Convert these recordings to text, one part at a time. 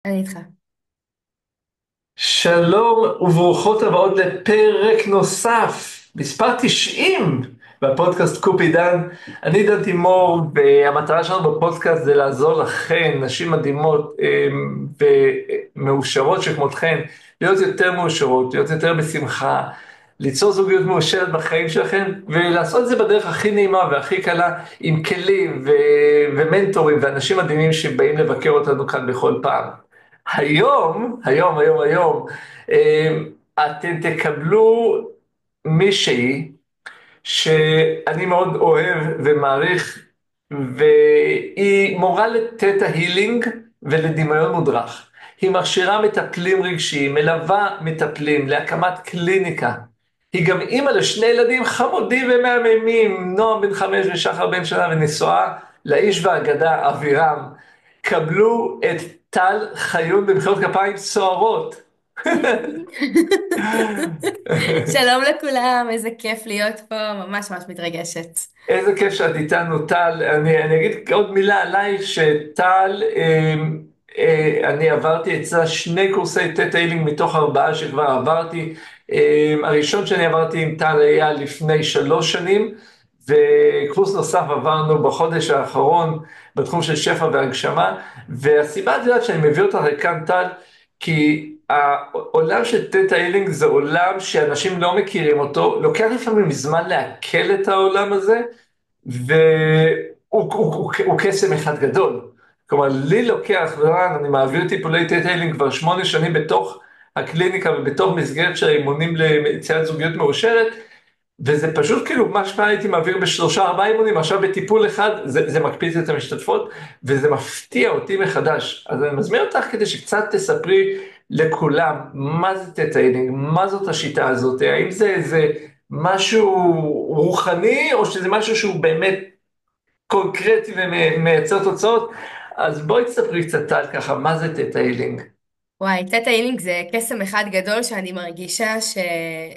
אני איתך. שלום וברוכות הבאות לפרק נוסף, מספר 90 בפודקאסט קופי דן. אני דן תימור, והמטרה שלנו בפודקאסט זה לעזור לכן, נשים מדהימות ומאושרות שכמותכן, להיות יותר מאושרות, להיות יותר בשמחה, ליצור זוגיות מאושרת בחיים שלכם, ולעשות את זה בדרך הכי נעימה והכי קלה, עם כלים ומנטורים ואנשים מדהימים שבאים לבקר אותנו כאן בכל פעם. היום, אה, אתם תקבלו מישהי שאני מאוד אוהב ומעריך, והיא מורה לתטא הילינג ולדמיון מודרך. היא מכשירה מטפלים רגשיים, מלווה מטפלים להקמת קליניקה. היא גם אימא לשני ילדים חמודים ומהממים, נועם בן 5 ושחר בן שנה, ונשואה לאיש והאגדה אבירם. קבלו את טל חיון במחיאות כפיים סוערות. שלום לכולם, איזה כיף להיות פה, ממש ממש מתרגשת. איזה כיף שאת איתנו, טל. אני אגיד עוד מילה עלייך, שטל, אני עברתי אצלה שני קורסי תטא הילינג מתוך ארבעה שכבר עברתי. הראשון שאני עברתי עם טל היה לפני 3 שנים, וקורס נוסף עברנו בחודש האחרון בתחום של שפע והגשמה. והסיבה, את יודעת שאני מביא אותך לכאן, טל, כי העולם של תטא הילינג זה עולם שאנשים לא מכירים אותו, לוקח לפעמים זמן לעכל את העולם הזה, והוא קסם אחד גדול. כלומר, לי לוקח, ורן, אני מעביר טיפולי טייטיילינג כבר 8 שנים בתוך הקליניקה ובתוך מסגרת של האימונים ליצירת זוגיות מאושרת, וזה פשוט כאילו מה שפעם הייתי מעביר בשלושה ארבעה אימונים, עכשיו בטיפול אחד, זה מקפיץ את המשתתפות, וזה מפתיע אותי מחדש. אז אני מזמין אותך כדי שקצת תספרי לכולם מה זה טטא-הילינג, מה זאת השיטה הזאת, האם זה איזה משהו רוחני, או שזה משהו שהוא באמת קונקרטי ומייצר תוצאות. אז בואי תספרי קצת על ככה, מה זה טטא-הילינג? וואי, תטא הילינג זה קסם אחד גדול שאני מרגישה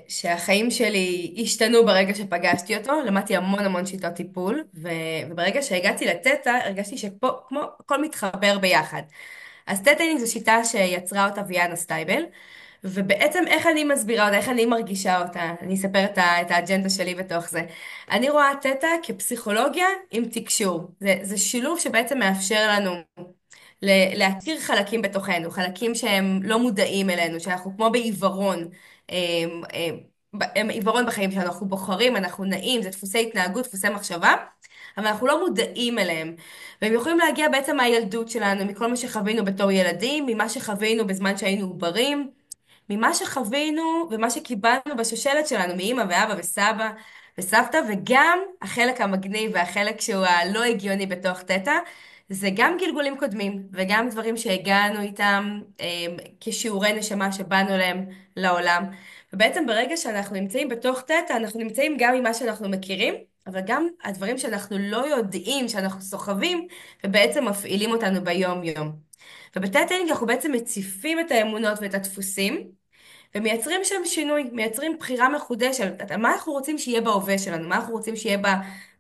שהחיים שלי השתנו ברגע שפגשתי אותו, למדתי המון המון שיטות טיפול, וברגע שהגעתי לתטא הרגשתי שפה כמו הכל מתחבר ביחד. אז תטא הילינג זו שיטה שיצרה אותה ויאנה סטייבל, ובעצם איך אני מסבירה אותה, איך אני מרגישה אותה, אני אספר את האג'נדה שלי בתוך זה. אני רואה תטא כפסיכולוגיה עם תקשור. זה שילוב שבעצם מאפשר לנו להכיר חלקים בתוכנו, חלקים שהם לא מודעים אלינו, שאנחנו כמו בעיוורון, הם עיוורון בחיים שלנו, אנחנו בוחרים, אנחנו נעים, זה דפוסי התנהגות, דפוסי מחשבה, אבל אנחנו לא מודעים אליהם. והם יכולים להגיע בעצם מהילדות שלנו, מכל מה שחווינו בתור ילדים, ממה שחווינו בזמן שהיינו עוברים, ממה שחווינו ומה שקיבלנו בשושלת שלנו, מאמא ואבא וסבא וסבתא, וגם החלק המגניב והחלק שהוא הלא הגיוני בתוך תטא, זה גם גלגולים קודמים וגם דברים שהגענו איתם כשיעורי נשמה שבאנו להם לעולם. ובעצם ברגע שאנחנו נמצאים בתוך תטא, אנחנו נמצאים גם עם מה שאנחנו מכירים, אבל גם הדברים שאנחנו לא יודעים, שאנחנו סוחבים, ובעצם מפעילים אותנו ביום-יום. ובתטא אנחנו בעצם מציפים את האמונות ואת הדפוסים, ומייצרים שם שינוי, מייצרים בחירה מחודשת. מה אנחנו רוצים שיהיה בהווה שלנו? מה אנחנו רוצים שיהיה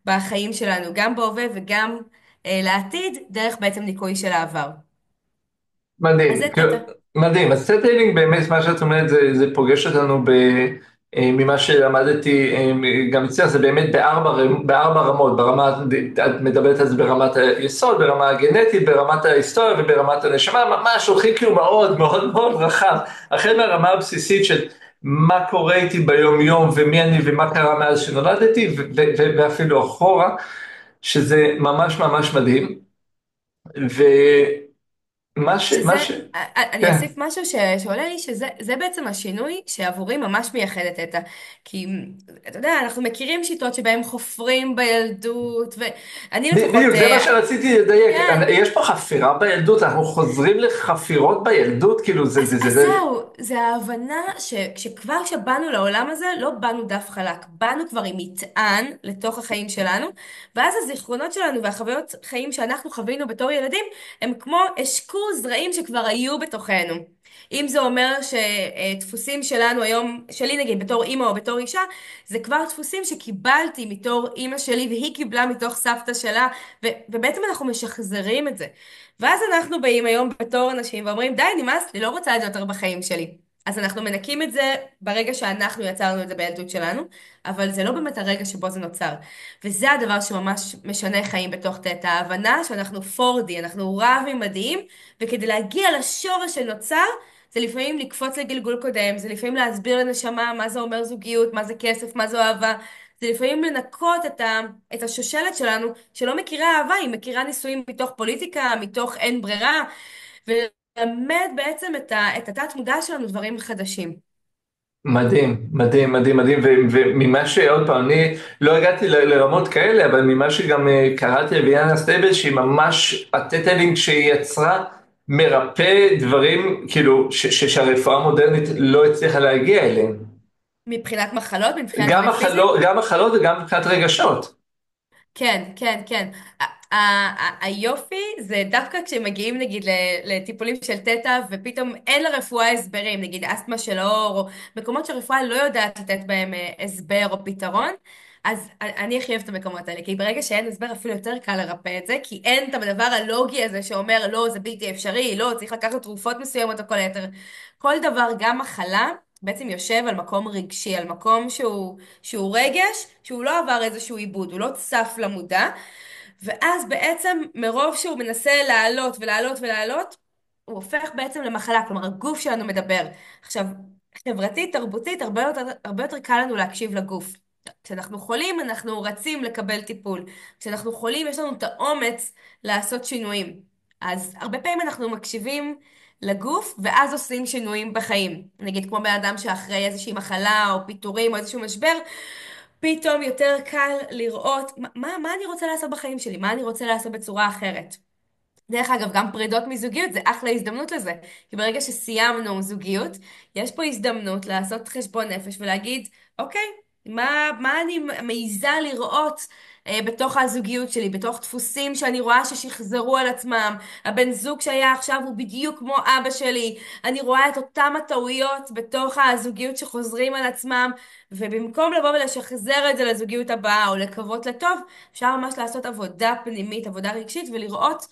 בחיים שלנו, גם בהווה וגם לעתיד, דרך בעצם ניקוי של העבר. אז מדהים, זה תטא. מדהים. אז סט-טיילינג באמת, מה שאת אומרת, זה פוגש אותנו ממה שלמדתי, גם אצלך, זה באמת בארבע רמות, את מדברת על זה ברמת היסוד, ברמה הגנטית, ברמת ההיסטוריה וברמת הנשמה, ממש הולכים כאילו מאוד מאוד מאוד רחב, החל מהרמה הבסיסית של מה קורה איתי ביום יום ומי אני ומה קרה מאז שנולדתי, ואפילו אחורה, שזה ממש ממש מדהים. שזה, מה ש... אני כן. אוסיף משהו שעולה לי, שזה בעצם השינוי שעבורי ממש מייחד את תטא. כי, אתה יודע, אנחנו מכירים שיטות שבהם חופרים בילדות, ואני לפחות, בדיוק, זה מה שרציתי לדייק. כן. יש פה חפירה בילדות, אנחנו חוזרים לחפירות בילדות, כאילו אז זהו, זה ההבנה שכשכבר שבאנו לעולם הזה, לא באנו דף חלק, באנו כבר עם מטען לתוך החיים שלנו, ואז הזיכרונות שלנו והחוויות חיים שאנחנו חווינו בתור ילדים, הם כמו השקו עיקור זרעים שכבר היו בתוכנו. אם זה אומר שדפוסים שלנו היום, שלי נגיד בתור אימא או בתור אישה, זה כבר דפוסים שקיבלתי מתור אימא שלי והיא קיבלה מתוך סבתא שלה, ובעצם אנחנו משחזרים את זה. ואז אנחנו באים היום בתור אנשים ואומרים, די, נמאס לי, לא רוצה את זה יותר בחיים שלי. אז אנחנו מנקים את זה ברגע שאנחנו יצרנו את זה בילדות שלנו, אבל זה לא באמת הרגע שבו זה נוצר. וזה הדבר שממש משנה חיים בתוך תטא, ההבנה שאנחנו 4D, אנחנו רב-ממדיים, וכדי להגיע לשורש שנוצר, זה לפעמים לקפוץ לגלגול קודם, זה לפעמים להסביר לנשמה מה זה אומר זוגיות, מה זה כסף, מה זו אהבה, זה לפעמים לנקות את השושלת שלנו, שלא מכירה אהבה, היא מכירה נישואים מתוך פוליטיקה, מתוך אין ברירה, וללמד בעצם את התת מודע שלנו דברים חדשים. מדהים, מדהים, מדהים, מדהים, וממה שעוד פעם, אני לא הגעתי לרמות כאלה, אבל ממה שגם קראתי לביאנה סטייבל, שהיא ממש, הטטלינג שהיא יצרה, מרפא דברים, כאילו, שהרפואה המודרנית לא הצליחה להגיע אליהם. מבחינת מחלות, מבחינת דברים פיזיים. גם מחלות וגם מבחינת רגשות. כן, כן, כן. היופי זה דווקא כשמגיעים נגיד לטיפולים של תטא ופתאום אין לרפואה הסברים, נגיד אסתמה של האור, או מקומות שהרפואה לא יודעת לתת בהם הסבר או פתרון, אז אני הכי אוהבת את המקומות האלה, כי ברגע שאין הסבר אפילו יותר קל לרפא את זה, כי אין את הדבר הלוגי הזה שאומר לא, זה בלתי אפשרי, לא, צריך לקחת תרופות מסוימות או כל היתר. כל דבר, גם מחלה, בעצם יושב על מקום רגשי, על מקום שהוא רגש, שהוא לא עבר איזשהו עיבוד, הוא לא צף למודע, ואז בעצם מרוב שהוא מנסה לעלות ולעלות ולעלות, הוא הופך בעצם למחלה, כלומר הגוף שלנו מדבר. עכשיו, חברתית, תרבותית, הרבה יותר קל לנו להקשיב לגוף. כשאנחנו חולים, אנחנו רצים לקבל טיפול. כשאנחנו חולים, יש לנו את האומץ לעשות שינויים. אז הרבה פעמים אנחנו מקשיבים לגוף, ואז עושים שינויים בחיים. נגיד, כמו בן אדם שאחרי איזושהי מחלה, או פיטורים, או איזשהו משבר, פתאום יותר קל לראות מה אני רוצה לעשות בחיים שלי, מה אני רוצה לעשות בצורה אחרת. דרך אגב, גם פרידות מזוגיות זה אחלה הזדמנות לזה. כי ברגע שסיימנו זוגיות, יש פה הזדמנות לעשות חשבון נפש ולהגיד, אוקיי, מה אני מעיזה לראות בתוך הזוגיות שלי, בתוך דפוסים שאני רואה ששחזרו על עצמם. הבן זוג שהיה עכשיו הוא בדיוק כמו אבא שלי. אני רואה את אותם הטעויות בתוך הזוגיות שחוזרים על עצמם, ובמקום לבוא ולשחזר את זה לזוגיות הבאה או לקוות לטוב, אפשר ממש לעשות עבודה פנימית, עבודה רגשית ולראות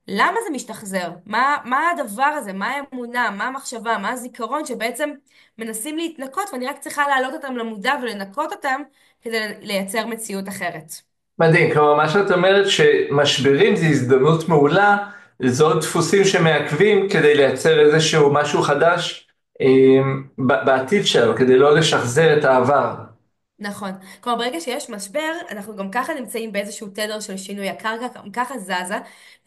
למה זה משתחזר? מה הדבר הזה? מה האמונה? מה המחשבה? מה הזיכרון שבעצם מנסים להתנקות ואני רק צריכה להעלות אותם למודע ולנקות אותם כדי לייצר מציאות אחרת. מדהים, כלומר, מה שאת אומרת שמשברים זה הזדמנות מעולה, לזהות דפוסים שמעכבים כדי לייצר איזשהו משהו חדש בעתיד שלנו, כדי לא לשחזר את העבר. נכון. כלומר, ברגע שיש משבר, אנחנו גם ככה נמצאים באיזשהו תדר של שינוי. הקרקע גם ככה זזה,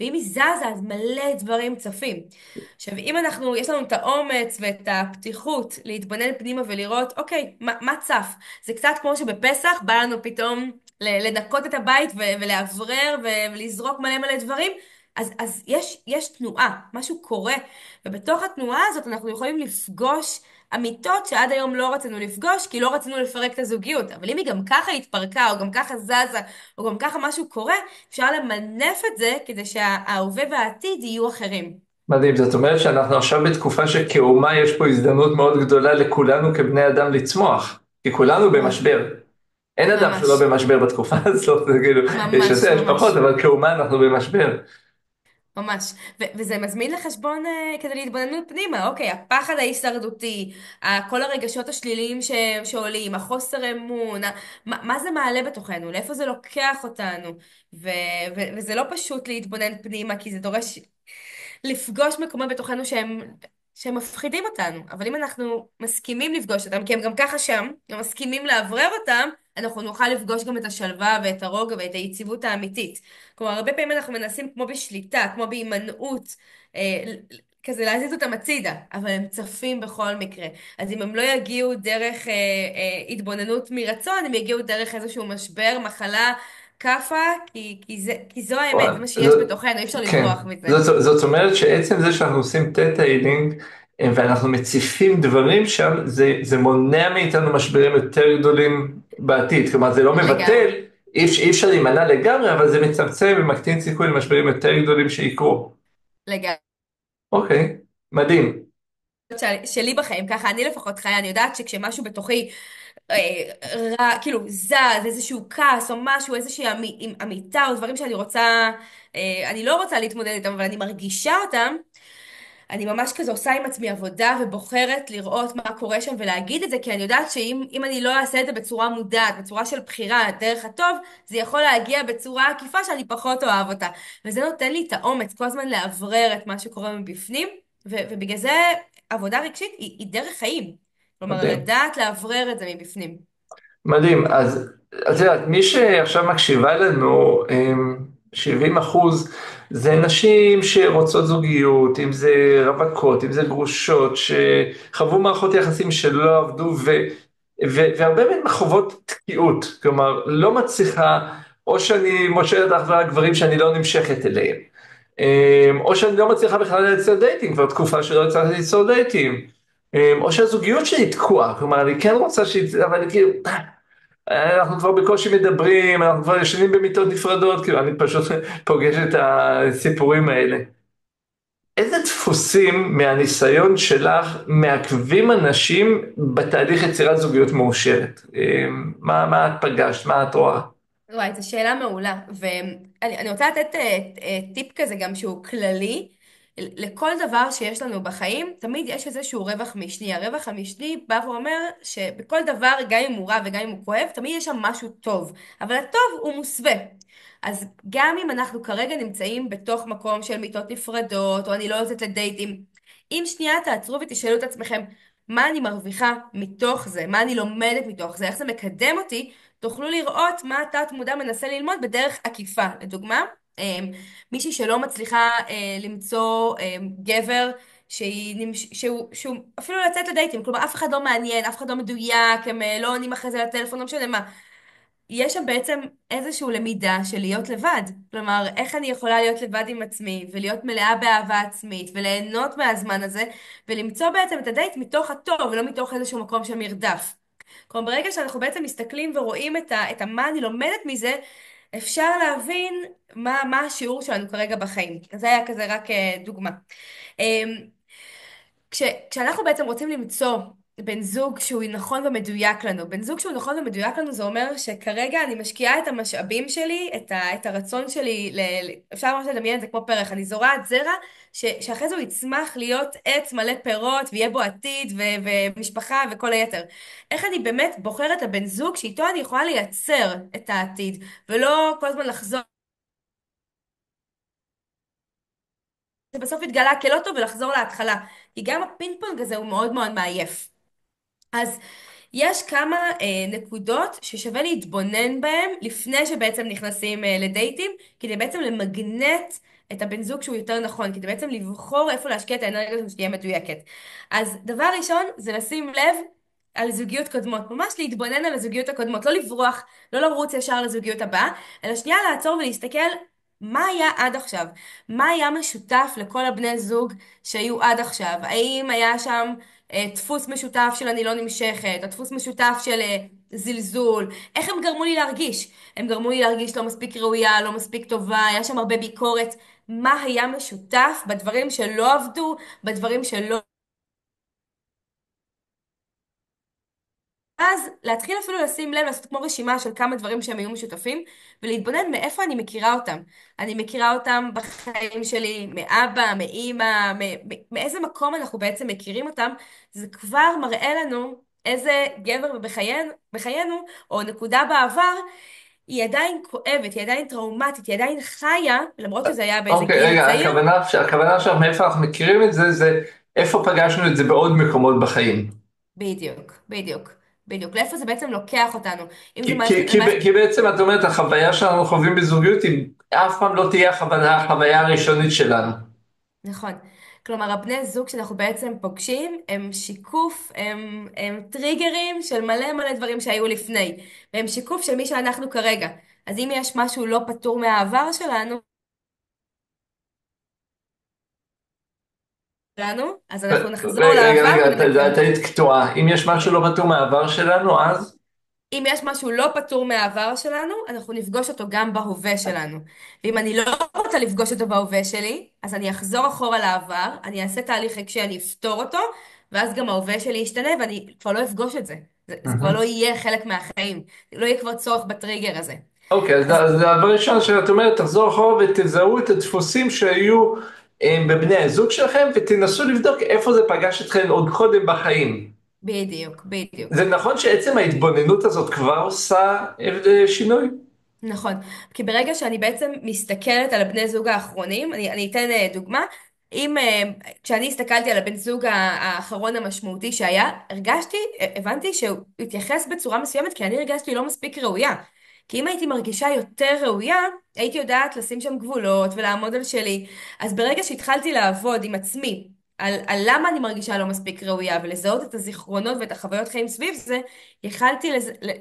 ואם היא זזה, אז מלא דברים צפים. עכשיו, אם יש לנו את האומץ ואת הפתיחות להתבונן פנימה ולראות, אוקיי, מה צף? זה קצת כמו שבפסח בא לנו פתאום לנקות את הבית ולאוורר ולזרוק מלא מלא דברים. אז יש תנועה, משהו קורה, ובתוך התנועה הזאת אנחנו יכולים לפגוש אמיתות שעד היום לא רצינו לפגוש, כי לא רצינו לפרק את הזוגיות. אבל אם היא גם ככה התפרקה, או גם ככה זזה, או גם ככה משהו קורה, אפשר למנף את זה כדי שההווה והעתיד יהיו אחרים. מדהים, זאת אומרת שאנחנו עכשיו בתקופה שכאומה יש פה הזדמנות מאוד גדולה לכולנו כבני אדם לצמוח, כי כולנו מאוד. במשבר. אין אדם שלא ממש. במשבר בתקופה הזאת, זה כאילו, יש ממש, יותר, יש פחות, ממש. אבל כאומה אנחנו במשבר. ממש. וזה מזמין לחשבון כדי להתבוננות פנימה. אוקיי, הפחד ההישרדותי, כל הרגשות השליליים שעולים, החוסר אמון, מה זה מעלה בתוכנו? לאיפה זה לוקח אותנו? וזה לא פשוט להתבונן פנימה, כי זה דורש לפגוש מקומות בתוכנו שהם מפחידים אותנו. אבל אם אנחנו מסכימים לפגוש אותם, כי הם גם ככה שם, ומסכימים לאוורר אותם, אנחנו נוכל לפגוש גם את השלווה ואת הרוגע ואת היציבות האמיתית. כלומר, הרבה פעמים אנחנו מנסים כמו בשליטה, כמו בהימנעות, כזה להזיז אותם הצידה, אבל הם צפים בכל מקרה. אז אם הם לא יגיעו דרך התבוננות מרצון, הם יגיעו דרך איזשהו משבר, מחלה, כאפה, כי זו האמת, וואו, זה מה שיש בתוכנו, אי אפשר כן, לברוח מזה. זאת אומרת שעצם זה שאנחנו עושים תטא הילינג ואנחנו מציפים דברים שם, זה מונע מאיתנו משברים יותר גדולים בעתיד, כלומר זה לא מבטל, לגמרי. אי אפשר להימנע לגמרי, אבל זה מצמצם ומקטין סיכוי למשברים יותר גדולים שיקרו. לגמרי. אוקיי, מדהים, שלי בחיים, ככה אני לפחות חיה, אני יודעת שכשמשהו בתוכי רע, כאילו זז, איזשהו כעס או משהו, איזושהי אמיתה או דברים שאני רוצה, אני לא רוצה להתמודד איתם, אבל אני מרגישה אותם, אני ממש כזה עושה עם עצמי עבודה ובוחרת לראות מה קורה שם ולהגיד את זה, כי אני יודעת שאם אני לא אעשה את זה בצורה מודעת, בצורה של בחירה, דרך הטוב, זה יכול להגיע בצורה עקיפה שאני פחות אוהב אותה. וזה נותן לי את האומץ כל הזמן לאוורר את מה שקורה מבפנים, ובגלל זה עבודה רגשית היא דרך חיים. כלומר, מדהים. לדעת לאוורר את זה מבפנים. מדהים, אז את יודעת, מי שעכשיו מקשיבה לנו, 70% זה נשים שרוצות זוגיות, אם זה רווקות, אם זה גרושות, שחוו מערכות יחסים שלא עבדו, והרבה מהן חוות תקיעות, כלומר, לא מצליחה, או שאני מושכת אך ורק גברים שאני לא נמשכת אליהם, או שאני לא מצליחה בכלל לייצר דייטים, כבר תקופה שלא הצלחתי ליצור דייטים, או שהזוגיות שלי תקועה, כלומר, אני כן רוצה אבל כאילו, אנחנו כבר בקושי מדברים, אנחנו כבר ישנים במיטות נפרדות, כאילו אני פשוט פוגש את הסיפורים האלה. איזה דפוסים מהניסיון שלך מעכבים אנשים בתהליך יצירת זוגיות מאושרת? מה את פגשת? מה את רואה? וואי, זו שאלה מעולה. ואני רוצה לתת טיפ כזה גם שהוא כללי. לכל דבר שיש לנו בחיים, תמיד יש איזשהו רווח משני. הרווח המשני בא ואומר שבכל דבר, גם אם הוא רע וגם אם הוא כואב, תמיד יש שם משהו טוב. אבל הטוב הוא מוסווה. אז גם אם אנחנו כרגע נמצאים בתוך מקום של מיטות נפרדות, או אני לא יוצאת לדייטים, אם שנייה תעצרו ותשאלו את עצמכם, מה אני מרוויחה מתוך זה? מה אני לומדת מתוך זה? איך זה מקדם אותי? תוכלו לראות מה התת מודע מנסה ללמוד בדרך עקיפה. לדוגמה, מישהי שלא מצליחה למצוא גבר שהוא אפילו לצאת לדייטים, כלומר אף אחד לא מעניין, אף אחד לא מדויק, הם לא עונים אחרי זה לטלפון, לא משנה מה. יש שם בעצם איזושהי למידה של להיות לבד. כלומר, איך אני יכולה להיות לבד עם עצמי, ולהיות מלאה באהבה עצמית, וליהנות מהזמן הזה, ולמצוא בעצם את הדייט מתוך הטוב, ולא מתוך איזשהו מקום של מרדף. כלומר, ברגע שאנחנו בעצם מסתכלים ורואים את מה אני לומדת מזה, אפשר להבין מה השיעור שלנו כרגע בחיים. אז זה היה כזה רק דוגמה. אמ, כשאנחנו בעצם רוצים למצוא בן זוג שהוא נכון ומדויק לנו, בן זוג שהוא נכון ומדויק לנו זה אומר שכרגע אני משקיעה את המשאבים שלי, את הרצון שלי, אפשר ממש לדמיין את זה כמו פרח, אני זורעת זרע שאחרי זה הוא יצמח להיות עץ מלא פירות ויהיה בו עתיד ומשפחה וכל היתר. איך אני באמת בוחרת את הבן זוג שאיתו אני יכולה לייצר את העתיד, ולא כל הזמן לחזור, זה בסוף יתגלה כלא טוב ולחזור להתחלה, כי גם הפינג פונג הזה הוא מאוד מאוד מעייף. אז יש כמה נקודות ששווה להתבונן בהן לפני שבעצם נכנסים לדייטים, כדי בעצם למגנט את הבן זוג שהוא יותר נכון, כדי בעצם לבחור איפה להשקיע את האנרגיה שלנו שתהיה מדויקת. אז דבר ראשון זה לשים לב על זוגיות קודמות, ממש להתבונן על הזוגיות הקודמות, לא לברוח, לא לרוץ ישר לזוגיות הבאה, אלא שנייה לעצור ולהסתכל מה היה עד עכשיו, מה היה משותף לכל הבני זוג שהיו עד עכשיו, האם היה שם דפוס משותף של אני לא נמשכת, הדפוס משותף של זלזול, איך הם גרמו לי להרגיש? הם גרמו לי להרגיש לא מספיק ראויה, לא מספיק טובה, היה שם הרבה ביקורת. מה היה משותף בדברים שלא עבדו, בדברים שלא... אז להתחיל אפילו לשים לב, לעשות כמו רשימה של כמה דברים שהם היו משותפים, ולהתבונן מאיפה אני מכירה אותם. אני מכירה אותם בחיים שלי, מאבא, מאימא, מאיזה מקום אנחנו בעצם מכירים אותם, זה כבר מראה לנו איזה גבר בחיינו, או נקודה בעבר, היא עדיין כואבת, היא עדיין טראומטית, היא עדיין חיה, למרות שזה היה באיזה אוקיי, גיל רגע, צעיר. הכוונה שלך מאיפה אנחנו מכירים את זה, זה איפה פגשנו את זה בעוד מקומות בחיים. בדיוק, בדיוק, בדיוק. לאיפה זה בעצם לוקח אותנו? אם זה כי, מערכת, כי, כי, כי בעצם את אומרת, החוויה שאנחנו חווים בזוגיות היא אף פעם לא תהיה החוויה הראשונית שלנו. נכון. כלומר, הבני זוג שאנחנו בעצם פוגשים הם שיקוף, הם טריגרים של מלא מלא דברים שהיו לפני, והם שיקוף של מי שאנחנו כרגע. אז אם יש משהו לא פתור מהעבר אז אנחנו נחזור רגע, לעבר רגע, וננקה את אותו. היית קטועה. אם יש משהו לא פתור מהעבר שלנו, אז? אם יש משהו לא פתור מהעבר שלנו, אנחנו נפגוש אותו גם בהווה שלנו. ואם אני לא רוצה לפגוש אותו בהווה שלי, אז אני אחזור אחורה לעבר, אני אעשה תהליך רגשי, אני אפתור אותו, ואז גם ההווה שלי ישתנה, ואני כבר לא אפגוש את זה. זה כבר לא יהיה חלק מהחיים. לא יהיה כבר צורך בטריגר הזה. אוקיי, אז אז הדבר הראשון שאת אומרת, תחזור אחורה ותזהו את הדפוסים שהיו בבני הזוג שלכם, ותנסו לבדוק איפה זה פגש אתכם עוד קודם בחיים. בדיוק, בדיוק. זה נכון שעצם ההתבוננות הזאת כבר עושה שינוי? נכון, כי ברגע שאני בעצם מסתכלת על הבני זוג האחרונים, אני אתן דוגמה, אם כשאני הסתכלתי על הבן זוג האחרון המשמעותי שהיה, הבנתי שהוא התייחס בצורה מסוימת כי אני הרגשתי לא מספיק ראויה. כי אם הייתי מרגישה יותר ראויה, הייתי יודעת לשים שם גבולות ולעמוד על שלי. אז ברגע שהתחלתי לעבוד עם עצמי, על למה אני מרגישה לא מספיק ראויה ולזהות את הזיכרונות ואת החוויות חיים סביב זה, יכלתי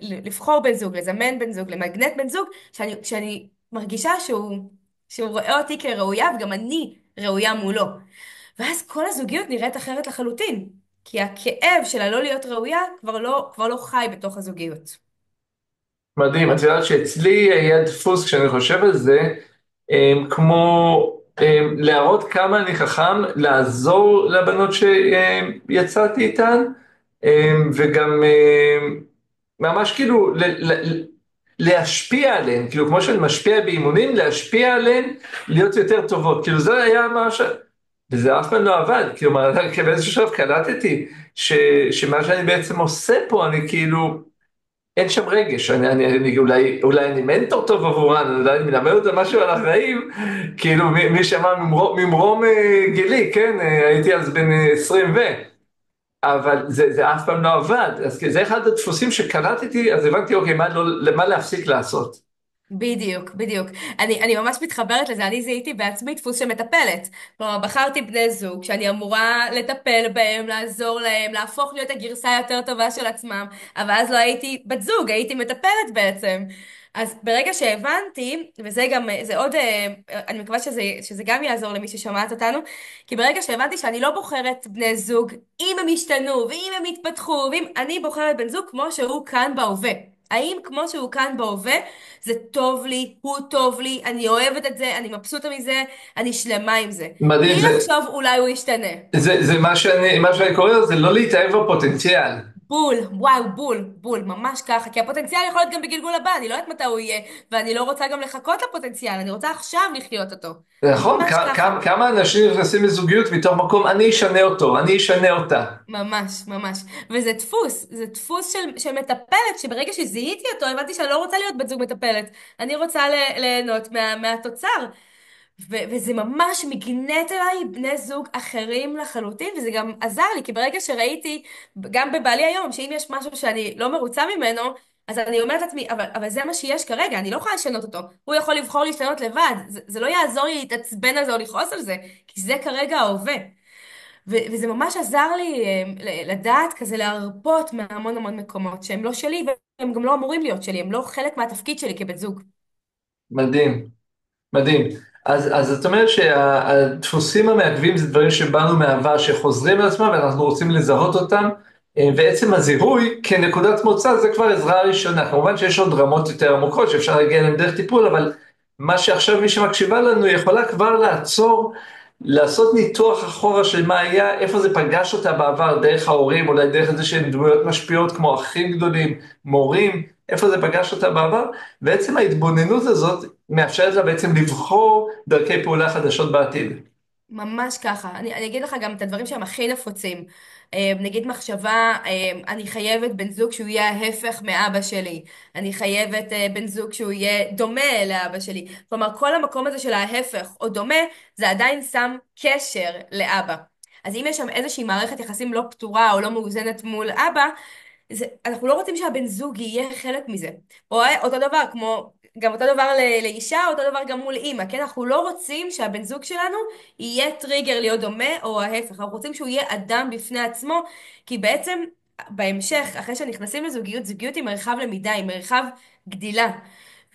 לבחור בן זוג, לזמן בן זוג, למגנט בן זוג, שאני מרגישה שהוא רואה אותי כראויה וגם אני ראויה מולו. ואז כל הזוגיות נראית אחרת לחלוטין, כי הכאב של הלא להיות ראויה כבר לא חי בתוך הזוגיות. מדהים, את יודעת שאצלי היה דפוס כשאני חושב על זה, כמו להראות כמה אני חכם, לעזור לבנות שיצאתי איתן, וגם ממש כאילו להשפיע עליהן, כאילו כמו שאני משפיע באימונים, להשפיע עליהן, להיות יותר טובות, כאילו זה היה ממש, וזה אף פעם לא עבד, כאילו באיזשהו שלב קלטתי, שמה שאני בעצם עושה פה, אני כאילו, אין שם רגש, אולי אני מנטור טוב עבורן, אולי אני מלמד אותם משהו על החיים, כאילו מי שמע ממרום גילי, כן, הייתי אז בן 20 אבל זה אף פעם לא עבד, אז זה אחד הדפוסים שקלטתי, אז הבנתי, אוקיי, למה להפסיק לעשות? בדיוק, בדיוק. אני ממש מתחברת לזה, אני זיהיתי בעצמי דפוס שמטפלת. כלומר, בחרתי בני זוג שאני אמורה לטפל בהם, לעזור להם, להפוך להיות הגרסה היותר טובה של עצמם, אבל אז לא הייתי בת זוג, הייתי מטפלת בעצם. אז ברגע שהבנתי, וזה גם, זה עוד, אני מקווה שזה גם יעזור למי ששומעת אותנו, כי ברגע שהבנתי שאני לא בוחרת בני זוג, אם הם ישתנו, ואם הם יתפתחו, ואם אני בוחרת בן זוג כמו שהוא כאן בהווה. האם כמו שהוא כאן בהווה, זה טוב לי, הוא טוב לי, אני אוהבת את זה, אני מבסוטה מזה, אני שלמה עם זה. מדהים, בלי לחשוב אולי הוא ישתנה. זה מה שאני קורא לו, זה לא להתאהב בפוטנציאל. בול, וואו, בול, בול, ממש ככה. כי הפוטנציאל יכול להיות גם בגלגול הבא, אני לא יודעת מתי הוא יהיה, ואני לא רוצה גם לחכות לפוטנציאל, אני רוצה עכשיו לחיות אותו. נכון, ממש ככה. כמה אנשים נכנסים לזוגיות מתוך מקום, אני אשנה אותו, אני אשנה אותה. ממש, ממש. וזה דפוס, זה דפוס של מטפלת, שברגע שזיהיתי אותו, הבנתי שאני לא רוצה להיות בת זוג מטפלת. אני רוצה ליהנות מהתוצר. וזה ממש מגנט אליי בני זוג אחרים לחלוטין, וזה גם עזר לי, כי ברגע שראיתי, גם בבעלי היום, שאם יש משהו שאני לא מרוצה ממנו, אז אני אומרת לעצמי, אבל זה מה שיש כרגע, אני לא יכולה לשנות אותו. הוא יכול לבחור להשתנות לבד, זה לא יעזור לי להתעצבן על זה או לכעוס על זה, כי זה כרגע ההווה. וזה ממש עזר לי לדעת כזה להרפות מהמון המון מקומות שהם לא שלי, והם גם לא אמורים להיות שלי, הם לא חלק מהתפקיד שלי כבת זוג. מדהים. מדהים. אז זאת אומרת שהדפוסים המעכבים זה דברים שבאנו מהעבר, שחוזרים על עצמם ואנחנו רוצים לזהות אותם, ועצם הזיהוי כנקודת מוצא זה כבר עזרה ראשונה. כמובן שיש עוד רמות יותר עמוקות שאפשר להגיע אליהן דרך טיפול, אבל מה שעכשיו מי שמקשיבה לנו יכולה כבר לעצור, לעשות ניתוח אחורה של מה היה, איפה זה פגש אותה בעבר, דרך ההורים, אולי דרך איזה שהן דמויות משפיעות כמו אחים גדולים, מורים, איפה זה פגש אותה בעבר, ועצם ההתבוננות הזאת מאפשרת לה בעצם לבחור דרכי פעולה חדשות בעתיד. ממש ככה. אני אגיד לך גם את הדברים שהם הכי נפוצים. נגיד מחשבה, אני חייבת בן זוג שהוא יהיה ההפך מאבא שלי. אני חייבת בן זוג שהוא יהיה דומה לאבא שלי. כלומר, כל המקום הזה של ההפך או דומה, זה עדיין שם קשר לאבא. אז אם יש שם איזושהי מערכת יחסים לא פתורה או לא מאוזנת מול אבא, אנחנו לא רוצים שהבן זוג יהיה חלק מזה. או אותו דבר, גם אותו דבר לאישה, אותו דבר גם מול אימא, כן? אנחנו לא רוצים שהבן זוג שלנו יהיה טריגר להיות דומה, או ההפך. אנחנו רוצים שהוא יהיה אדם בפני עצמו, כי בעצם בהמשך, אחרי שנכנסים לזוגיות, זוגיות היא מרחב למידה, היא מרחב גדילה.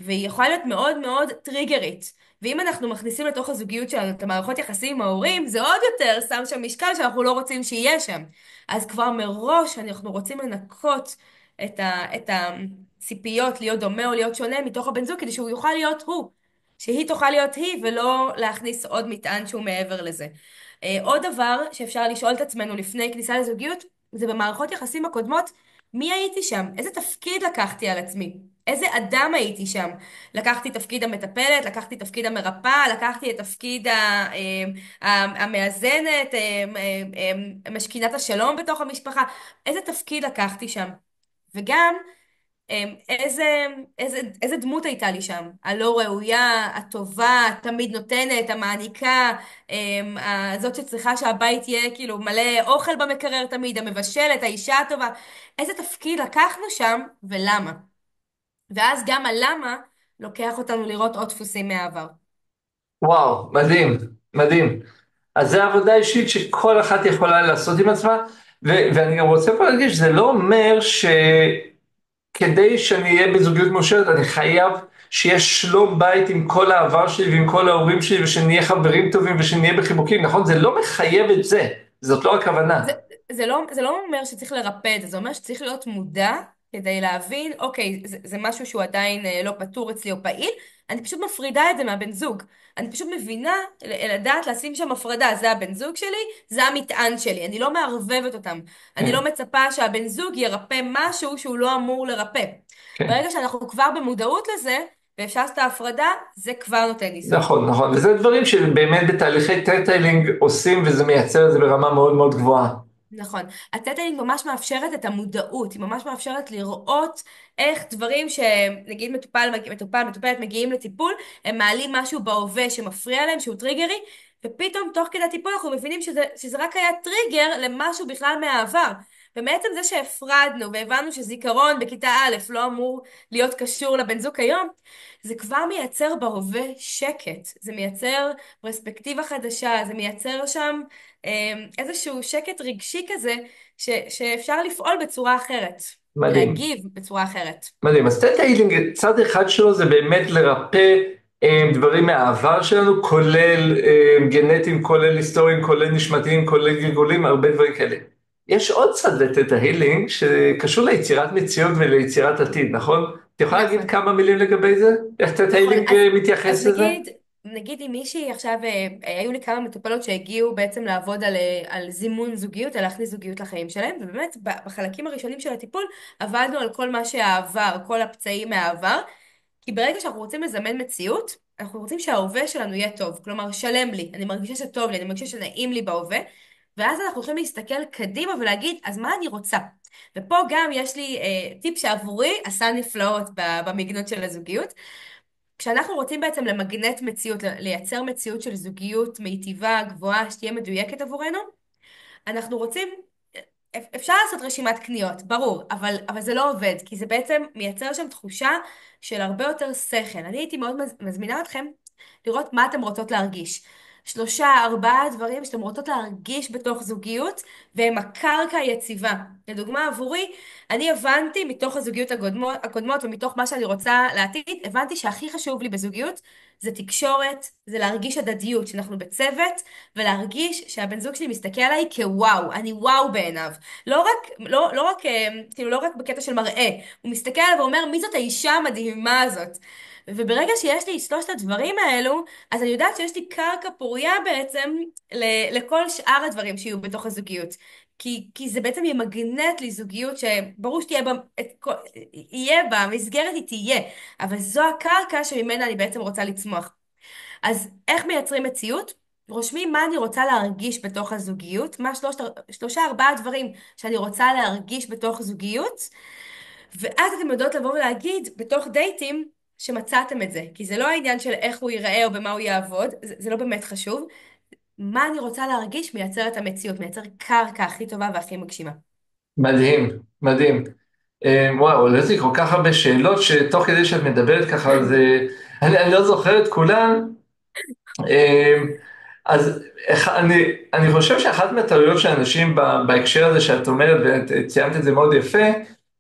והיא יכולה להיות מאוד מאוד טריגרית. ואם אנחנו מכניסים לתוך הזוגיות שלנו את המערכות יחסים עם ההורים, זה עוד יותר שם שם משקל שאנחנו לא רוצים שיהיה שם. אז כבר מראש אנחנו רוצים לנקות את הציפיות להיות דומה או להיות שונה מתוך הבן זוג, כדי שהוא יוכל להיות הוא, שהיא תוכל להיות היא, ולא להכניס עוד מטען שהוא מעבר לזה. עוד דבר שאפשר לשאול את עצמנו לפני כניסה לזוגיות, זה במערכות יחסים הקודמות, מי הייתי שם? איזה תפקיד לקחתי על עצמי? איזה אדם הייתי שם? לקחתי תפקיד המטפלת, לקחתי תפקיד המרפאה, לקחתי את תפקיד המאזנת, משכינת השלום בתוך המשפחה. איזה תפקיד לקחתי שם? וגם איזה דמות הייתה לי שם? הלא ראויה, הטובה, תמיד נותנת, המעניקה, זאת שצריכה שהבית יהיה כאילו מלא אוכל במקרר תמיד, המבשלת, האישה הטובה. איזה תפקיד לקחנו שם ולמה? ואז גם הלמה לוקח אותנו לראות עוד דפוסים מהעבר. וואו, מדהים, מדהים. אז זו עבודה אישית שכל אחת יכולה לעשות עם עצמה, ואני גם רוצה פה להדגיש, זה לא אומר שכדי שאני אהיה בזוגיות מאושרת, אני חייב שיש שלום בית עם כל העבר שלי ועם כל ההורים שלי, ושנהיה חברים טובים ושנהיה בחיבוקים, נכון? זה לא מחייב את זה, זאת לא הכוונה. זה, זה לא אומר שצריך לרפא את זה, זה אומר שצריך להיות מודע כדי להבין, אוקיי, זה משהו שהוא עדיין לא פתור אצלי או פעיל, אני פשוט מפרידה את זה מהבן זוג. אני פשוט מבינה, לדעת לשים שם הפרדה, זה הבן זוג שלי, זה המטען שלי, אני לא מערבבת אותם. אני כן, לא מצפה שהבן זוג ירפא משהו שהוא לא אמור לרפא. כן. ברגע שאנחנו כבר במודעות לזה, ואפשר לעשות את ההפרדה, זה כבר נותן איזון. נכון, נכון, וזה דברים שבאמת בתהליכי טייטלינג עושים, וזה מייצר את זה ברמה מאוד מאוד גבוהה. נכון. הטטלינג ממש מאפשרת את המודעות, היא ממש מאפשרת לראות איך דברים שנגיד מטופלת מגיעים לטיפול, הם מעלים משהו בהווה שמפריע להם, שהוא טריגרי, ופתאום תוך כדי הטיפול אנחנו מבינים שזה רק היה טריגר למשהו בכלל מהעבר. ומעצם זה שהפרדנו והבנו שזיכרון בכיתה א' לא אמור להיות קשור לבן זוג היום, זה כבר מייצר בהווה שקט, זה מייצר פרספקטיבה חדשה, זה מייצר שם איזשהו שקט רגשי כזה, שאפשר לפעול בצורה אחרת, מדהים. להגיב בצורה אחרת. מדהים, אז טייטלינג, צד אחד שלו זה באמת לרפא דברים מהעבר שלנו, כולל גנטיים, כולל היסטוריים, כולל נשמתיים, כולל גלגולים, הרבה דברים כאלה. יש עוד צד לטטה הילינג שקשור ליצירת מציאות וליצירת עתיד, נכון? את יכולה להגיד נכון. כמה מילים לגבי זה? איך טטה נכון, הילינג אז מתייחס לזה? נגיד אם מישהי עכשיו, היו לי כמה מטופלות שהגיעו בעצם לעבוד על זימון זוגיות, על להכניס זוגיות לחיים שלהם, ובאמת בחלקים הראשונים של הטיפול עבדנו על כל מה שהעבר, כל הפצעים מהעבר, כי ברגע שאנחנו רוצים לזמן מציאות, אנחנו רוצים שההווה שלנו יהיה טוב, כלומר שלם לי, אני מרגישה שטוב לי, אני מרגישה שנעים לי בהווה, ואז אנחנו יכולים להסתכל קדימה ולהגיד, אז מה אני רוצה? ופה גם יש לי טיפ שעבורי עשה נפלאות במגנות של הזוגיות. כשאנחנו רוצים בעצם למגנט מציאות, לייצר מציאות של זוגיות מיטיבה, גבוהה, שתהיה מדויקת עבורנו, אנחנו רוצים, אפשר לעשות רשימת קניות, ברור, אבל זה לא עובד, כי זה בעצם מייצר שם תחושה של הרבה יותר שכל. אני הייתי מאוד מזמינה אתכם לראות מה אתם רוצות להרגיש. שלושה, ארבעה דברים שאתם רוצות להרגיש בתוך זוגיות, והם הקרקע היציבה. לדוגמה, עבורי, אני הבנתי מתוך הזוגיות הקודמות ומתוך מה שאני רוצה לעתיד, הבנתי שהכי חשוב לי בזוגיות זה תקשורת, זה להרגיש הדדיות, שאנחנו בצוות, ולהרגיש שהבן זוג שלי מסתכל עליי כוואו, אני וואו בעיניו. כאילו לא רק בקטע של מראה, הוא מסתכל עליו ואומר, מי זאת האישה המדהימה הזאת? וברגע שיש לי את שלושת הדברים האלו, אז אני יודעת שיש לי קרקע פוריה בעצם לכל שאר הדברים שיהיו בתוך הזוגיות. כי זה בעצם ימגנט לי זוגיות שברור שתהיה בה, יהיה בה, המסגרת היא תהיה, אבל זו הקרקע שממנה אני בעצם רוצה לצמוח. אז איך מייצרים מציאות? רושמים מה אני רוצה להרגיש בתוך הזוגיות, מה שלושה ארבעה דברים שאני רוצה להרגיש בתוך זוגיות, ואז אתם יודעות לבוא ולהגיד בתוך דייטים שמצאתם את זה, כי זה לא העניין של איך הוא ייראה או במה הוא יעבוד, זה לא באמת חשוב. מה אני רוצה להרגיש מייצר את המציאות, מייצר קרקע הכי טובה והכי מגשימה. מדהים, מדהים. וואו, עולה לי כל כך הרבה שאלות שתוך כדי שאת מדברת ככה, אז אני לא זוכר את כולן. אז אני חושב שאחת מהטעויות של אנשים בהקשר הזה שאת אומרת, ואת ציינת את זה מאוד יפה,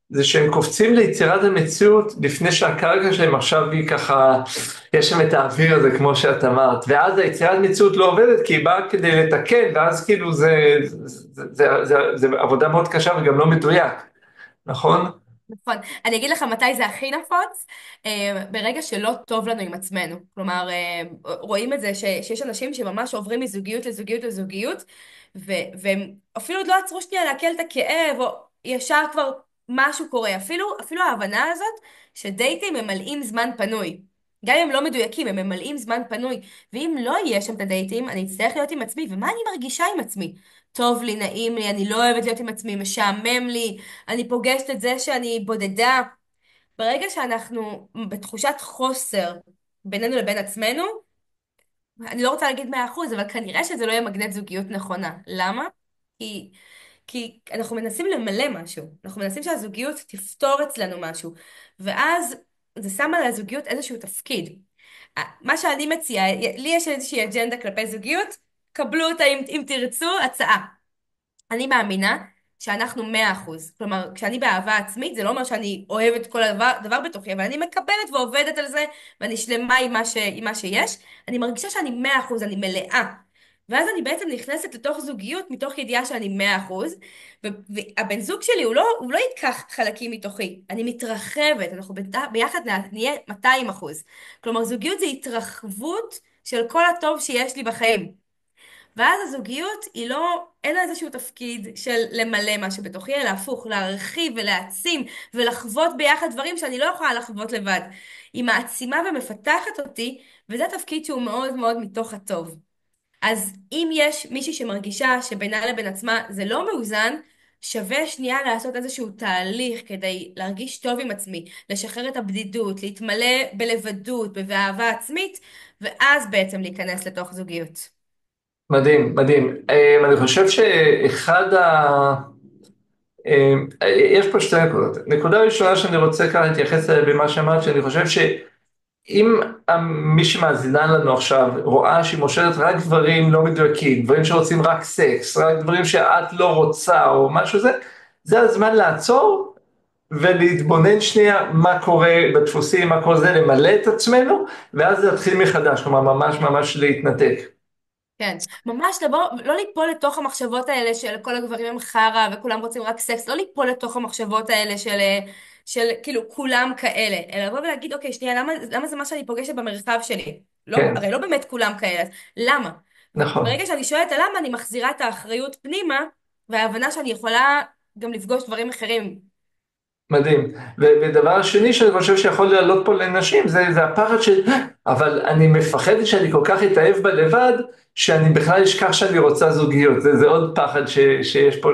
זה שהם קופצים ליצירת המציאות לפני שהקרקע שלהם עכשיו היא ככה, יש שם את האוויר הזה כמו שאת אמרת, ואז היצירת מציאות לא עובדת כי היא באה כדי לתקן, ואז כאילו זה עבודה מאוד קשה וגם לא מדויק, נכון? נכון. אני אגיד לך מתי זה הכי נפוץ, ברגע שלא טוב לנו עם עצמנו. כלומר, רואים את זה שיש אנשים שממש עוברים מזוגיות לזוגיות לזוגיות, והם אפילו עוד לא עצרו שנייה לעכל את הכאב, או ישר כבר משהו קורה. אפילו ההבנה הזאת שדייטים ממלאים זמן פנוי. גם אם הם לא מדויקים, הם ממלאים זמן פנוי. ואם לא יהיה שם את הדייטים, אני אצטרך להיות עם עצמי. ומה אני מרגישה עם עצמי? טוב לי, נעים לי, אני לא אוהבת להיות עם עצמי, משעמם לי. אני פוגשת את זה שאני בודדה. ברגע שאנחנו בתחושת חוסר בינינו לבין עצמנו, אני לא רוצה להגיד 100%, אבל כנראה שזה לא יהיה מגנט זוגיות נכונה. למה? כי, כי אנחנו מנסים למלא משהו. אנחנו מנסים שהזוגיות תפתור אצלנו משהו. ואז זה שם על הזוגיות איזשהו תפקיד. מה שאני מציעה, לי יש איזושהי אג'נדה כלפי זוגיות, קבלו אותה אם תרצו, הצעה. אני מאמינה שאנחנו 100%. כלומר, כשאני באהבה עצמית, זה לא אומר שאני אוהבת כל דבר בתוכי, אבל אני מקבלת ועובדת על זה, ואני שלמה עם מה שיש. אני מרגישה שאני 100%, אני מלאה. ואז אני בעצם נכנסת לתוך זוגיות מתוך ידיעה שאני 100%, והבן זוג שלי, הוא לא ייקח חלקים מתוכי. אני מתרחבת, אנחנו ביחד נהיה 200%. כלומר, זוגיות זה התרחבות של כל הטוב שיש לי בחיים. ואז הזוגיות היא לא, אין לה איזשהו תפקיד של למלא משהו בתוכי, אלא הפוך, להרחיב ולהעצים ולחוות ביחד דברים שאני לא יכולה לחוות לבד. היא מעצימה ומפתחת אותי, וזה תפקיד שהוא מאוד מאוד מתוך הטוב. אז אם יש מישהי שמרגישה שבינה לבין עצמה זה לא מאוזן, שווה שנייה לעשות איזשהו תהליך כדי להרגיש טוב עם עצמי, לשחרר את הבדידות, להתמלא בלבדות, באהבה עצמית, ואז בעצם להיכנס לתוך זוגיות. מדהים, מדהים. אני חושב שאחד יש פה שתי נקודות. נקודה ראשונה שאני רוצה כאן להתייחס אליה במה שאמרת, שאני חושב שאם מי שמאזינה לנו עכשיו רואה שהיא מושלת רק דברים לא מדויקים, דברים שרוצים רק סקס, רק דברים שאת לא רוצה או משהו זה, זה הזמן לעצור ולהתבונן שנייה מה קורה בדפוסים, מה קורה זה, למלא את עצמנו, ואז להתחיל מחדש, כלומר ממש ממש להתנתק. כן, ממש לא ליפול לתוך המחשבות האלה של כל הגברים הם חרא וכולם רוצים רק סקס, לא ליפול לתוך המחשבות האלה של כאילו כולם כאלה, אלא לבוא ולהגיד, אוקיי, שנייה, למה זה מה שאני פוגשת במרחב שלי? לא, כן, הרי לא באמת כולם כאלה, אז למה? נכון. ברגע שאני שואלת הלמה, אני מחזירה את האחריות פנימה, וההבנה שאני יכולה גם לפגוש דברים אחרים. מדהים. ודבר שני שאני חושב שיכול לעלות פה לנשים, זה הפחד של, אבל אני מפחדת שאני כל כך אתאהב בלבד, שאני בכלל אשכח שאני רוצה זוגיות. זה עוד פחד שיש פה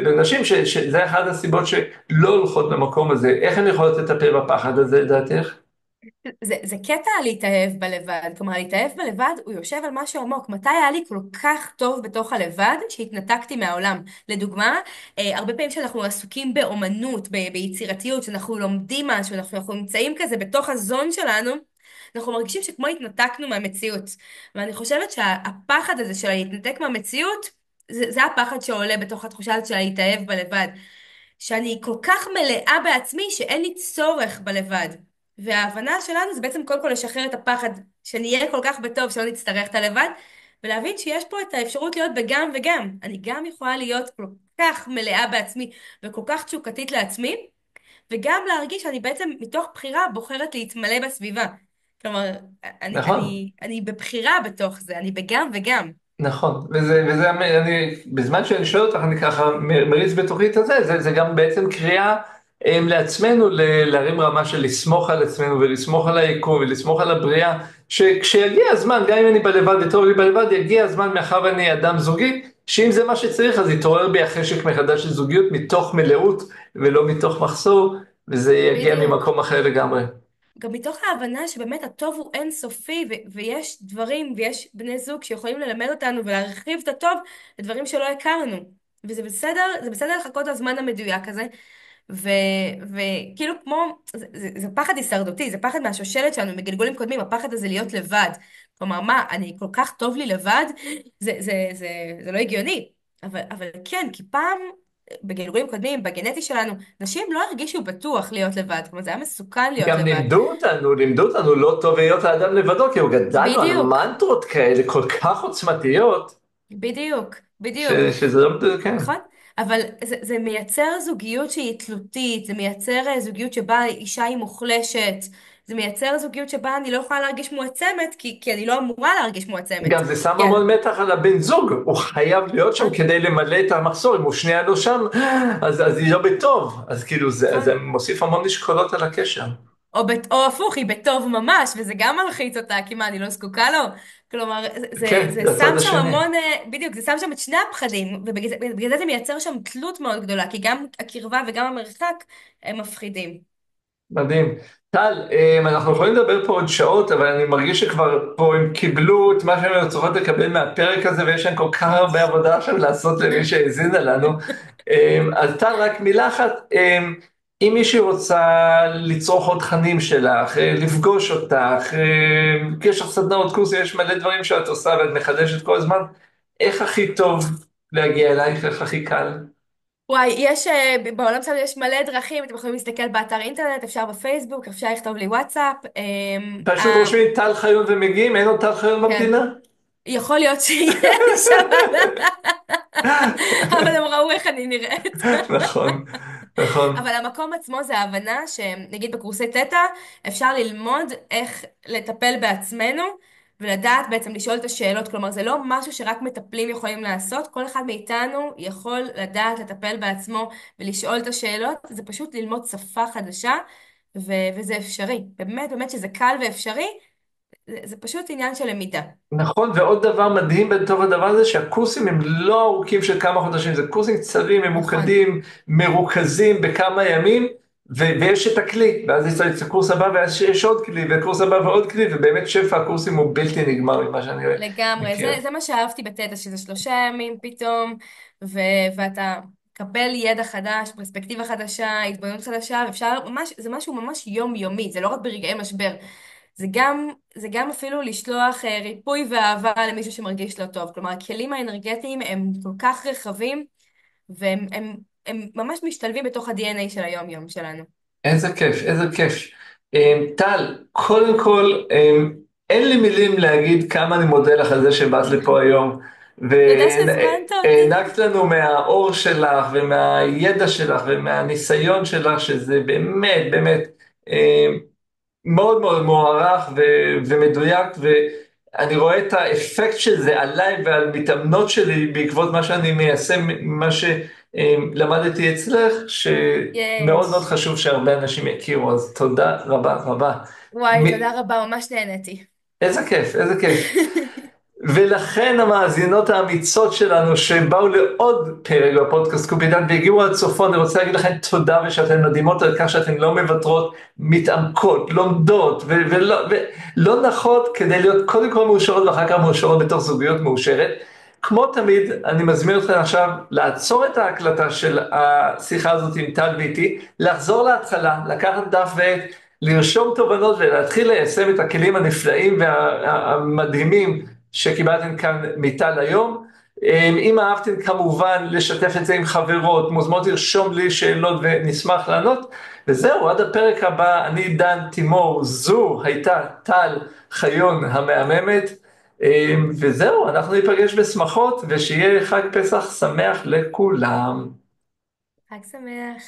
לנשים, שזה אחת הסיבות שלא הולכות למקום הזה. איך הן יכולות לטפל בפחד הזה, לדעתך? זה קטע להתאהב בלבד, כלומר להתאהב בלבד הוא יושב על משהו עמוק. מתי היה לי כל כך טוב בתוך הלבד שהתנתקתי מהעולם? לדוגמה, הרבה פעמים שאנחנו עסוקים באומנות, ביצירתיות, שאנחנו לומדים משהו, אנחנו נמצאים כזה בתוך הזון שלנו, אנחנו מרגישים שכמו התנתקנו מהמציאות. ואני חושבת שהפחד הזה של להתנתק מהמציאות, זה הפחד שעולה בתוך התחושה הזאת של להתאהב בלבד. שאני כל כך מלאה בעצמי שאין לי צורך בלבד. וההבנה שלנו זה בעצם קודם כל לשחרר את הפחד, שנהיה כל כך בטוב שלא נצטרך את הלבד, ולהבין שיש פה את האפשרות להיות בגם וגם. אני גם יכולה להיות כל כך מלאה בעצמי וכל כך תשוקתית לעצמי, וגם להרגיש שאני בעצם מתוך בחירה בוחרת להתמלא בסביבה. כלומר, נכון? אני בבחירה בתוך זה, אני בגם וגם. נכון, בזמן שאני שואל אותך, אני ככה מריץ בתוכי את זה גם בעצם קריאה לעצמנו להרים רמה של לסמוך על עצמנו ולסמוך על היקום ולסמוך על הבריאה, שכשיגיע הזמן, גם אם אני בלבד וטוב לי בלבד, יגיע הזמן מאחר ואני אדם זוגי, שאם זה מה שצריך אז יתעורר בי החשק מחדש של זוגיות מתוך מלאות ולא מתוך מחסור, וזה יגיע בדיוק. ממקום אחר לגמרי. גם מתוך ההבנה שבאמת הטוב הוא אינסופי, ויש דברים ויש בני זוג שיכולים ללמד אותנו ולהרחיב את הטוב לדברים שלא הכרנו. וזה בסדר, זה בסדר לחכות לזמן המדויק הזה. ו, וכאילו כמו, זה פחד הישרדותי, זה פחד מהשושלת שלנו, מגלגולים קודמים, הפחד הזה להיות לבד. כלומר, מה, אני כל כך טוב לי לבד? זה לא הגיוני. אבל כן, כי פעם, בגלגולים קודמים, בגנטי שלנו, נשים לא הרגישו בטוח להיות לבד. כלומר, זה היה מסוכן להיות גם לבד. לימדו אותנו לא טוב היות האדם לבדו, כי גדלנו על בדיוק, מנטרות כאלה כל כך עוצמתיות, בדיוק, בדיוק. שזה לא מדויק, כן. נכון? אבל זה מייצר זוגיות שהיא תלותית, זה מייצר זוגיות שבה אישה היא מוחלשת, זה מייצר זוגיות שבה אני לא יכולה להרגיש מועצמת, כי אני לא אמורה להרגיש מועצמת. גם זה שם כי, המון מתח על הבן זוג, הוא חייב להיות שם נכון, כדי למלא את המחסור, אם הוא שנייה לא שם, אז היא לא בטוב, אז כאילו זה נכון. מוסיף המון משקולות על הקשר. או הפוך, היא בטוב ממש, וזה גם מלחיץ אותה, כי מה, אני לא זקוקה לו? כלומר, כן, זה זה שם הצד שם השני. המון, בדיוק, זה שם שם את שני הפחדים, ובגלל זה מייצר שם תלות מאוד גדולה, כי גם הקרבה וגם המרחק הם מפחידים. מדהים. טל, אנחנו יכולים לדבר פה עוד שעות, אבל אני מרגיש שכבר פה הם קיבלו את מה שהם צריכות לקבל מהפרק הזה, ויש להם כל כך הרבה עבודה עכשיו לעשות למי שהאזינה לנו. אז טל, רק מילה אחת, אם מישהי רוצה לצרוך עוד תכנים שלך, לפגוש אותך, יש לך סדנאות קורסים, יש מלא דברים שאת עושה ואת מחדשת כל הזמן, איך הכי טוב להגיע אלייך, איך הכי קל? וואי, בעולם שלנו יש מלא דרכים, אתם יכולים להסתכל באתר אינטרנט, אפשר בפייסבוק, אפשר לכתוב לי וואטסאפ. פשוט רושמים טל חיון ומגיעים, אין עוד טל חיון כן, במדינה? יכול להיות שיש, אבל הם ראו איך אני נראית. נכון, נכון. אבל המקום עצמו זה ההבנה שנגיד בקורסי תטא אפשר ללמוד איך לטפל בעצמנו ולדעת בעצם לשאול את השאלות. כלומר, זה לא משהו שרק מטפלים יכולים לעשות, כל אחד מאיתנו יכול לדעת לטפל בעצמו ולשאול את השאלות, זה פשוט ללמוד שפה חדשה וזה אפשרי. באמת באמת שזה קל ואפשרי, זה פשוט עניין של למידה. נכון, ועוד דבר מדהים בתוך הדבר הזה, שהקורסים הם לא ארוכים של כמה חודשים, זה קורסים קצרים, נכון. ממוקדים, מרוכזים בכמה ימים, ויש את הכלי, ואז יש את הקורס הבא, ואז יש עוד כלי, וקורס הבא ועוד כלי, ובאמת שפע הקורסים הוא בלתי נגמר ממה שאני לגמרי, מכיר. זה מה שאהבתי בטטה, שזה 3 ימים פתאום, ואתה מקבל ידע חדש, פרספקטיבה חדשה, התבוננות חדשה, ואפשר ממש, זה משהו ממש יומיומי, זה לא רק ברגעי משבר, זה גם אפילו לשלוח ריפוי ואהבה למישהו שמרגיש לא טוב. כלומר, הכלים האנרגטיים הם כל כך רחבים, והם ממש משתלבים בתוך ה-DNA של היום-יום שלנו. איזה כיף, איזה כיף. טל, קודם כל, אין לי מילים להגיד כמה אני מודה לך על זה שבאת לפה היום, תודה שהזמנת אותי. והענקת לנו מהאור שלך ומהידע שלך ומהניסיון שלך, שזה באמת, באמת, מאוד מאוד מוערך ומדויק, ואני רואה את האפקט של זה עליי ועל מתאמנות שלי בעקבות מה שאני מיישם, מה שלמדתי אצלך, שמאוד מאוד יש. חשוב שהרבה אנשים יכירו, אז תודה רבה רבה. וואי, מ- תודה רבה, ממש נהניתי. איזה כיף, איזה כיף. ולכן המאזינות האמיצות שלנו שבאו לעוד פרק בפודקאסט קופידן והגיעו עד סופו, אני רוצה להגיד לכם תודה ושאתן מדהימות על כך שאתן לא מוותרות, מתעמקות, לומדות ולא נחות כדי להיות קודם כל מאושרות ואחר כך מאושרות בתוך זוגיות מאושרת. כמו תמיד, אני מזמין אתכם עכשיו לעצור את ההקלטה של השיחה הזאת עם טל ואיתי, לחזור להתחלה, לקחת דף ועט, לרשום תובנות ולהתחיל ליישם את הכלים הנפלאים והמדהימים שקיבלתם כאן מטל היום. אם אהבתם כמובן לשתף את זה עם חברות, מוזמנות לרשום לי שאלות ונשמח לענות. וזהו, עד הפרק הבא, אני דן תימור, זו הייתה טל חיון המהממת. וזהו, אנחנו ניפגש בשמחות ושיהיה חג פסח שמח לכולם. חג שמח.